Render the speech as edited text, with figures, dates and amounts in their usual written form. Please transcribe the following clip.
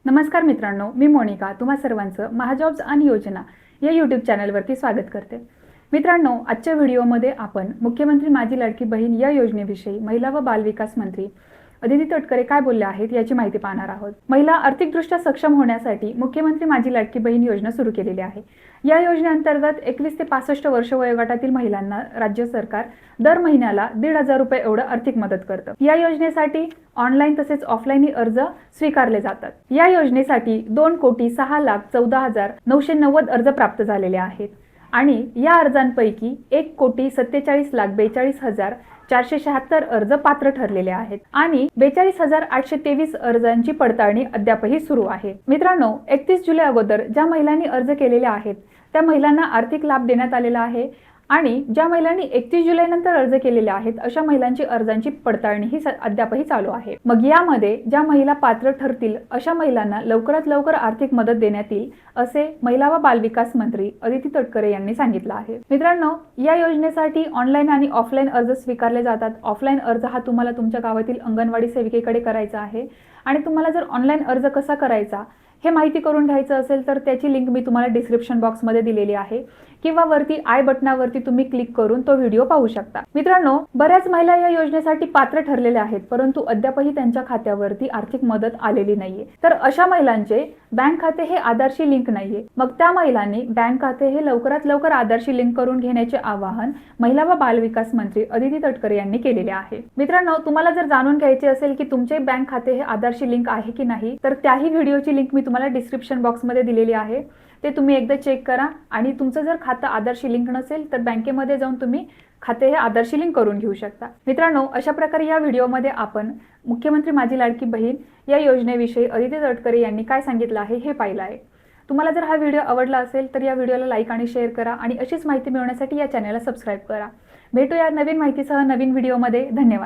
नमस्कार मित्रांनो, मी मोनिका तुम्हा सर्वांचं महाजॉब्स आणि योजना या यूट्यूब चॅनलवरती स्वागत करते। मित्रांनो, आजच्या व्हिडिओमध्ये आपण मुख्यमंत्री माझी लाडकी बहीण या योजनेविषयी महिला व बालविकास मंत्री अदिती तटकरे काय बोलले आहेत याची माहिती पाहणार आहोत। महिला आर्थिकदृष्ट्या सक्षम होण्यासाठी मुख्यमंत्री माझी लाडकी बहीण योजना सुरू केलेली आहे। या योजनेअंतर्गत 21 ते 65 वर्ष वयोगटातील महिलांना राज्य सरकार दर महिन्याला 1,500 रुपये एवढं आर्थिक मदत करतं। या योजनेसाठी ऑनलाईन तसेच ऑफलाईन अर्ज स्वीकारले जातात। या योजनेसाठी 2,06,14,990 अर्ज प्राप्त झालेले आहेत आणि या अर्जांपैकी 1,47,42,476 अर्ज पात्र ठरलेले आहेत आणि 42,823 अर्जांची पडताळणी अद्यापही सुरू आहे। मित्रांनो, 31 जुलै अगोदर ज्या महिलांनी अर्ज केलेले आहेत त्या महिलांना आर्थिक लाभ देण्यात आलेला आहे आणि ज्या महिलांनी 31 जुलै नंतर अर्ज केलेले आहेत अशा महिलांची अर्जांची पडताळणी ही अद्यापही चालू आहे। मग यामध्ये ज्या महिला पात्र ठरतील अशा महिलांना लवकरात लवकर आर्थिक मदत देण्यात येईल असे महिला व बालविकास मंत्री अदिती तटकरे यांनी सांगितलं आहे। मित्रांनो, या योजनेसाठी ऑनलाईन आणि ऑफलाईन अर्ज स्वीकारले जातात। ऑफलाईन अर्ज हा तुम्हाला तुमच्या गावातील अंगणवाडी सेविकेकडे करायचा आहे आणि तुम्हाला जर ऑनलाईन अर्ज कसा करायचा हे माहिती करून घ्यायचं असेल तर त्याची लिंक मी तुम्हाला डिस्क्रिप्शन बॉक्समध्ये दिलेली आहे किंवा वरती आय बटनावरती तुम्ही क्लिक करून तो व्हिडिओ पाहू शकता। मित्रांनो, बऱ्याच महिला या योजनेसाठी पात्र ठरलेल्या आहेत परंतु अद्यापही त्यांच्या खात्यावरती आर्थिक मदत आलेली नाहीये। तर अशा महिलांचे बँक खाते हे आधारशी लिंक नाहीये। मग त्या महिलांनी बँक खाते हे लवकरात लवकर आधारशी लिंक करून घेण्याचे आवाहन महिला व बालविकास मंत्री अदिती तटकरे यांनी केलेले आहे। मित्रांनो, तुम्हाला जर जाणून घ्यायचे असेल की तुमचे बँक खाते हे आधारशी लिंक आहे की नाही तर त्याही व्हिडिओची लिंक मी तुम्हाला डिस्क्रिप्शन बॉक्समध्ये दिलेली आहे। ते तुम्ही एकदा चेक करा आणि तुमचं जर खातं आधारशी लिंक नसेल तर बँकेमध्ये जाऊन तुम्ही खाते हे आधारशी लिंक करून घेऊ शकता। मित्रांनो, अशा प्रकारे या व्हिडिओमध्ये आपण मुख्यमंत्री माझी लाडकी बहीण या योजनेविषयी अदिती तटकरे यांनी काय सांगितलं आहे हे पाहिलं आहे। तुम्हाला जर हा व्हिडिओ आवडला असेल तर या व्हिडिओला लाईक आणि शेअर करा आणि अशीच माहिती मिळवण्यासाठी या चॅनलला सबस्क्राईब करा। भेटूया नवीन माहितीसह नवीन व्हिडिओमध्ये। धन्यवाद।